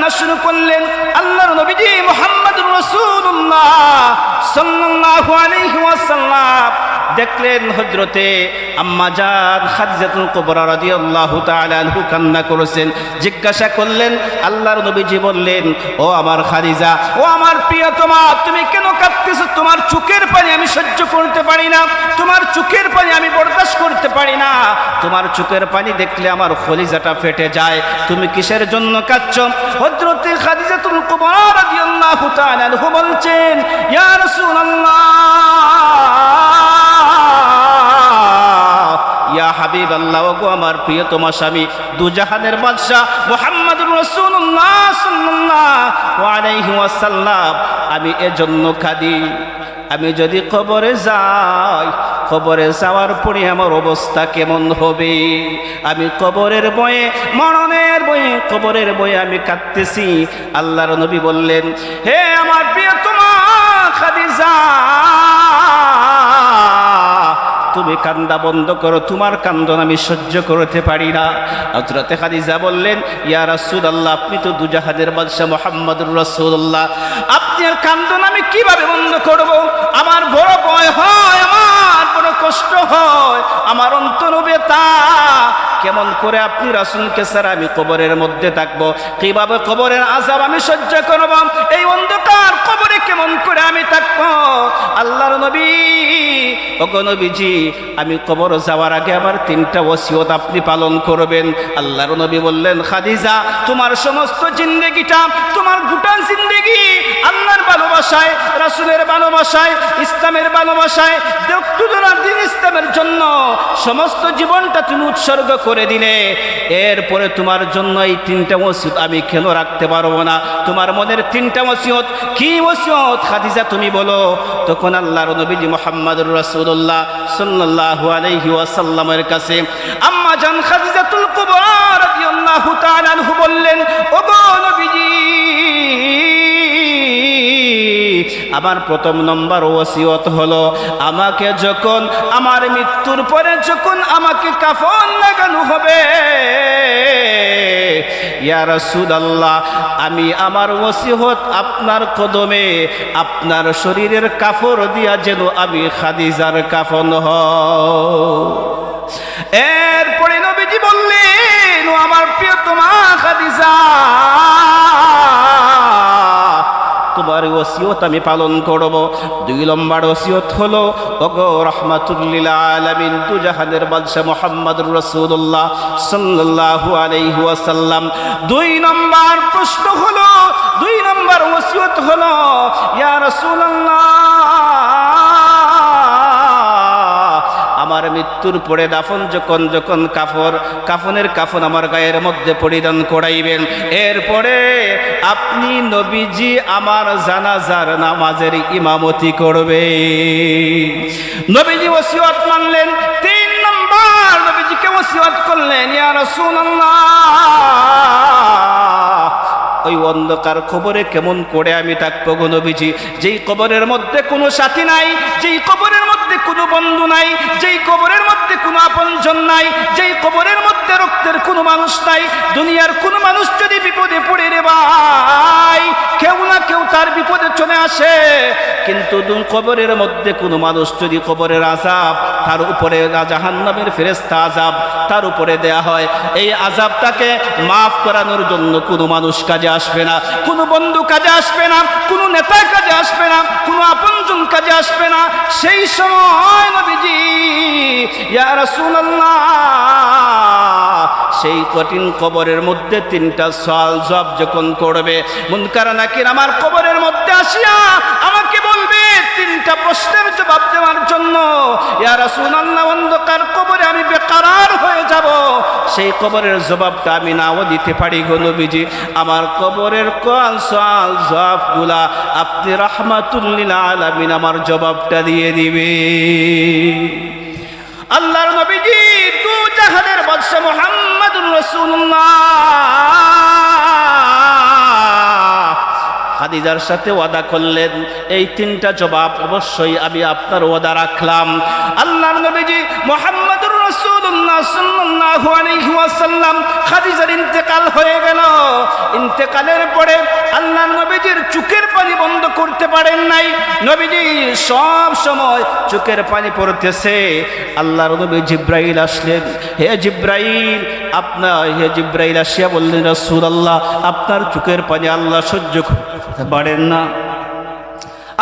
কান্না শুরু করলেন। আল্লাহর নবীজি মুহাম্মদুর রাসূলুল্লাহ সাল্লাল্লাহু আলাইহি ওয়াসাল্লাম দেখলেন হযরতে আম্মা জান খাদিজাতুল কুবরা রাদিয়াল্লাহু তাআলা আনহা কান্না করেছেন। জিজ্ঞাসা করলেন, আল্লাহর নবীজি বললেন, ও আমার খাদিজা, ও আমার প্রিয়তমা, তুমি কেন কাঁদতেছো? তোমার চোখের পানি আমি সহ্য করতে পারি না, তোমার চোখের পানি আমি বরদাস্ত করতে পারি না, তোমার চোখের পানি দেখলে আমার কলিজাটা ফেটে যায়, তুমি কিসের জন্য কাঁদছো? হযরতে খাদিজাতুল কুবরা রাদিয়াল্লাহু তাআলা আনহা বলছেন, ইয়া রাসূলুল্লাহ, ইয়া হাবিবাল্লাহ, ওগো আমার প্রিয়তমা স্বামী, দুজাহানের বাদশা মুহাম্মদুর রাসূলুল্লাহ সাল্লাল্লাহু আলাইহি ওয়াসাল্লাম, আমি এজন্য কাঁদি, আমি যদি কবরে যাই, কবরে যাওয়ার পরে আমার অবস্থা কেমন হবে? আমি কবরের বয়ে, মরণের বয়ে, কবরের বয়ে আমি কাঁদতেছি। আল্লাহর নবী বললেন, হে আমার প্রিয়তমা খাদিজা, তুমি কান্দা বন্ধ করো, তোমার কান্দন আমি সহ্য করতে পারি না। হযরতে খাদিজা বললেন, ইয়া রাসূলুল্লাহ, আপনি তো দুজাহানের বাদশা মুহাম্মদুর রাসূলুল্লাহ, আপনার কান্দন আমি কিভাবে বন্ধ করব? আমার বড় ভয় হয়, আমার বড় কষ্ট হয়, আমার অন্তর ব্যথা। কেমন করে আপনি রাসূলকে ছাড়া আমি কবরের মধ্যে থাকবো? কিভাবে কবরের আযাব আমি সহ্য করব? এই অন্ধকার কবরে কেমন করে আমি থাকবো? আল্লাহর নবী, ওগো নবীজি, আমি কবর যাওয়ার আগে আমার 3টা ওসিয়ত আপনি পালন করবেন। আল্লাহর নবী বললেন, খাদিজা, তোমার সমস্ত জিন্দেগিটা, তোমার গোটা জিন্দেগি আল্লাহর ভালোবাসায়, রাসূলের ভালোবাসায়, ইসলামের ভালোবাসায়, দিন ইসলামের জন্য সমস্ত জীবনটা তুমি উৎসর্গ করে দিলে। এরপরে তোমার জন্য এই 3টা ওসিয়ত আমি কেন রাখতে পারবো না? তোমার মনের 3টা ওসিয়ত কি ওসিয়ত খাদিজা তুমি বলো? তখন আল্লাহর নবীজি মুহাম্মদুর রাসূলুল্লাহ সাল্লাল্লাহু আলাইহি ওয়াসাল্লামের কাছে আম্মা জান খাদিজাতুল কুবরা রাদিয়াল্লাহু তাআলা আনহা বললেন, ওগো নবীজি, আমার প্রথম নম্বর ওসিয়ত হলো, আমাকে যখন, আমার মৃত্যুর পরে যখন আমাকে কাফন লাগানো হবে, ইয়া রাসূলুল্লাহ, আমি আমার ওসিয়ত আপনার কদমে, আপনার শরীরের কাফর দিয়া যেন আমি খাদিজার কাফন হই। এরপরে নবীজি বললেন, ও আমার প্রিয়তমা খাদিজা, তোমার ওসিয়ত আমি পালন করব। 2 নম্বর ওসিয়ত হলো, ওগো রাহমাতুল লিল আলামিন, দুজাহানের বাদশা মুহাম্মদুর রাসূলুল্লাহ সাল্লাল্লাহু আলাইহি ওয়াসাল্লাম, 2 নম্বর প্রশ্ন হলো, 2 নম্বর ওসিয়ত হলো, ইয়া রাসূলুল্লাহ, আমার মৃত্যুর পরে দাফন যখন কাফনের কাফন আমার গায়ের মধ্যে পরিধান করাইবেন, এরপরে আপনি নবীজি আমার জানাজার নামাজের ইমামতি করবে। নবীজি ওসিয়ত মানলেন। 3 নম্বর নবীজিকে ওসিয়ত করলেন, ইয়া রাসূলুল্লাহ, ওই অন্ধকার কবরে কেমন করে আমি থাকবো গো নবীজি? যেই কবরের মধ্যে কোনো সাথী নাই, যেই কবরের মধ্যে কোনো বন্ধু নাই, যেই কবরের মধ্যে কোনো আপনজন নাই, যেই কবরের মধ্যে রক্তের কোনো মানুষ নাই। দুনিয়ার কোনো মানুষ যদি বিপদে পড়ে রে ভাই, কেউ না কেউ তার বিপদে চলে আসে, কিন্তু কবরের মধ্যে কোনো মানুষ যদি কবরের আযাব, তার উপরে জাহান্নামের ফেরেশতা আযাব তার উপরে দেয়া হয়, এই আযাবটাকে মাফ করানোর জন্য কোনো মানুষ কাজে আসবে না, কোনো বন্ধু কাজে আসবে না, কোনো নেতা কাজে আসবে না, কোনো আপনজন কাজে আসবে না। সেই সময় নবীজি, ইয়া রাসূলুল্লাহ, সেই কঠিন কবরের মধ্যে 3টা সওয়াল জবাব যখন করবে, মুনকার নাকির আমার কবরের মধ্যে আসিয়া আমাকে বলবে 3টা প্রশ্নের জবাব দেওয়ার জন্য, ইয়া রাসূলুল্লাহ, অন্ধকার কবরে আমি বেকারার হয়ে যাব, সেই কবরের জবাবটা আমি নাও দিতে পারি গো নবীজি, আমার কবরের সওয়াল জবাবগুলা আপনি রাহমাতুল লিল আলামিন আমার জবাবটা দিয়ে দিবে। আল্লাহর নবীজি দুজাহানের বাদশা মুহাম্মদুর রাসূলুল্লাহ খাদিজার সাথে ওয়াদা করলেন, এই 3টা জবাব অবশ্যই আমি আপনার ওয়াদা রাখলাম। আল্লাহর নবীজি মুহাম্মদুর রাসূলুল্লাহ সাল্লাল্লাহু আলাইহি ওয়াসাল্লাম ওয়াসাল্লাম খাদিজার ইন্তেকাল হয়ে গেল। ইন্তেকালের পরে আল্লাহর নবীজির চোখের পানি বন্ধ করতে পারেন নাই। নবীজি সব সময় চোখের পানি পড়তেছে। আল্লাহর নবী জিব্রাইল আসলেন। হে জিব্রাইল আসিয়া বললেন, রাসূলুল্লাহ আপনার চোখের পানি আল্লাহ সহ্য করতে পারেন না।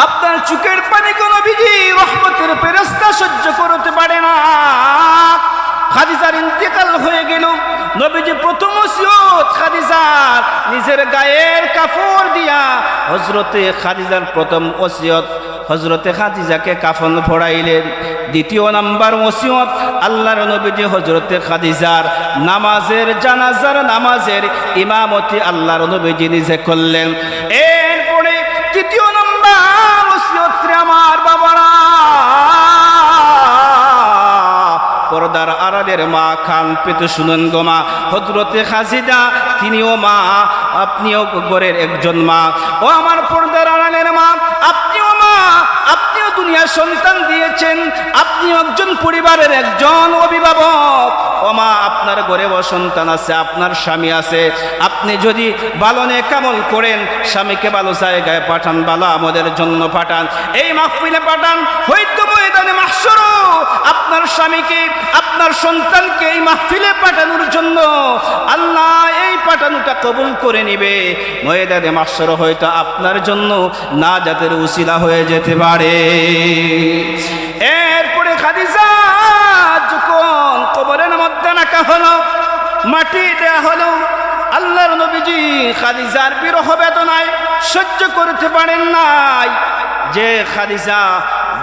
আপনার চোখের পানি কোন নবীজি রহমতের ফেরেশতা সহ্য করতে পারে না। খাদিজার ইন্তেকাল হয়ে গেল। নবীজি প্রথম ওসিয়ত খাদিজার নিজের গায়ের কাপড় দিয়া, হযরতে খাদিজার প্রথম ওসিয়ত হযরতে খাদিজাকে কাফন পরাইলেন। দ্বিতীয় নাম্বার ওসিয়ত আল্লাহর নবীজি হযরতে খাদিজার নামাজের জানাজার নামাজের ইমামতি আল্লাহর নবীজি নিজে করলেন। এরপরে তৃতীয় নাম্বার ওসিয়ত আমার বাবারা, পর্দার আড়ালের মা খান পেতে শুনুন গো মা, হযরতে খাদিজা তিনিও মা, আপনিও ঘরের একজন মা। ও আমার পর্দার আড়ালের মা, আপনিও মা, আপনিও দুনিয়ার সন্তান দিয়েছেন, আপনি একজন পরিবারের একজন অভিভাবক। ও মা, আপনার ঘরে সন্তান আছে, আপনার স্বামী আছে। আপনি যদি ভালো নেক আমল করেন, স্বামীকে ভালো জায়গায় পাঠান, ভালো আমাদের জন্য পাঠান, এই মাহফিলে পাঠান, হয়তো ময়দানে মাহশর আপনার স্বামীকে আপনার সন্তানকে এই মাহফিলে পাঠানোর জন্য আল্লাহ এই পাঠানোটা কবুল করে নিবে। ময়দানে মাহশর হয়তো আপনার জন্য নাজাতের উসিলা হয়ে যেতে পারে। এরপরে খাদিজা যখন কবরের মধ্যে রাখা হলো, মাটি দেয়া হলো, আল্লাহর নবীজি খাদিজার বিরহ বেদনায় সহ্য করতে পারেন নাই। যে খাদিজা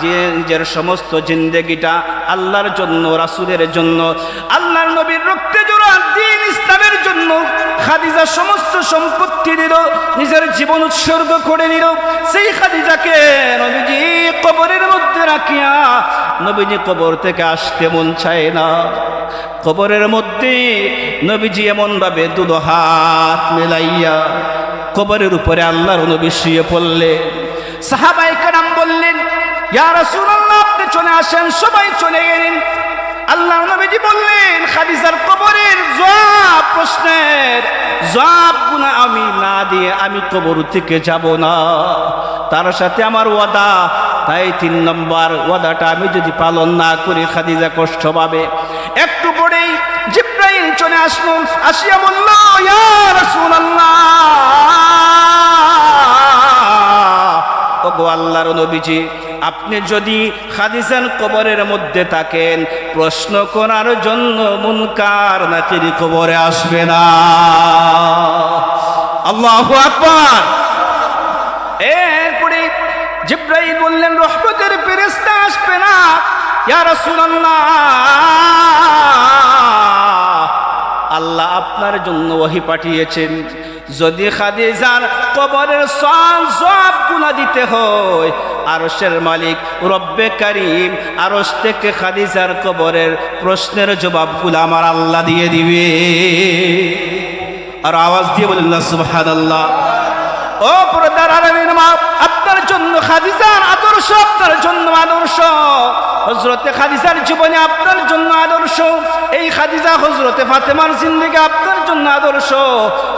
যে নিজের সমস্ত জিন্দেগিটা আল্লাহর জন্য, রাসূলের জন্য, আল্লাহর নবীর রক্তে জোড়া দ্বীন ইসলামের জন্য খাদিজা সমস্ত সম্পত্তি দিল, নিজের জীবন উৎসর্গ করে দিল। সেই খাদিজাকে নবীজি কবরের মধ্যে রাখিয়া নবীজি কবর থেকে আসতে মন চায় না। কবরের মধ্যে নবীজি এমনভাবে দুটো হাত মেলাইয়া কবরের উপরে আল্লাহর নবী শুয়ে পড়লেন। সাহাবায়ে কেরাম বললেন, ইয়া রাসূলুল্লাহ আপনি চলে আসেন। সবাই চলে গেলেন। আল্লাহর নবীজি বললেন, খাদিজার কবরের জবাব, প্রশ্নের জবাবগুলো আমি না দিয়ে আমি কবর থেকে যাব না, তার সাথে আমার ওয়াদা। তাই 3 নম্বর ওয়াদাটা আমি যদি পালন না করি খাদিজা কষ্ট পাবে। একটু পরেই জিব্রাইল চলে আসলো, আসিয়া বলল, ইয়া রাসূলুল্লাহ, ওগো আল্লাহর নবীজি, আপনি যদি খাদিজার কবরের মধ্যে থাকেন, প্রশ্ন করার জন্য মুনকার নাকির কবরে আসবে না। আল্লাহু আকবার। এরপরে জিব্রাইল বললেন, রহমতের ফেরেশতা আসবে না। ইয়া রাসূলুল্লাহ, আল্লাহ আপনার জন্য ওহী পাঠিয়েছেন। যদি খাদিজার কবরের সওয়াব গুনাহ দিতে হয়, আরশের মালিক রব্বে কারীম আরশ থেকে খাদিজার কবরের প্রশ্নের জবাবগুলো আমার আল্লাহ দিয়ে দিবে। আর আওয়াজ দিয়ে বলেন না সুবহানাল্লাহ। ও পর্দার আড়ালের মা, আপনার জন্য খাদিজার আদর্শ, আপনার জন্য আদর্শ। হযরতে খাদিজার জীবনে আপনার জন্য আদর্শ। এই খাদিজা হযরতে ফাতেমার জিন্দেগি আপনার জন্য আদর্শ।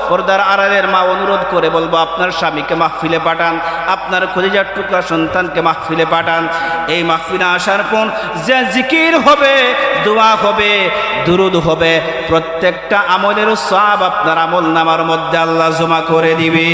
পর্দার আড়ালের মা, অনুরোধ করে বলবো, আপনার স্বামীকে মাহফিলে পাঠান, আপনার কলিজার টুকরা সন্তানকে মাহফিলে পাঠান। এই মাহফিলে আসার পর যে জিকির হবে, দোয়া হবে, দুরুদ হবে, প্রত্যেকটা আমলের সওয়াব আপনার আমল নামার মধ্যে আল্লাহ জমা করে দিবে।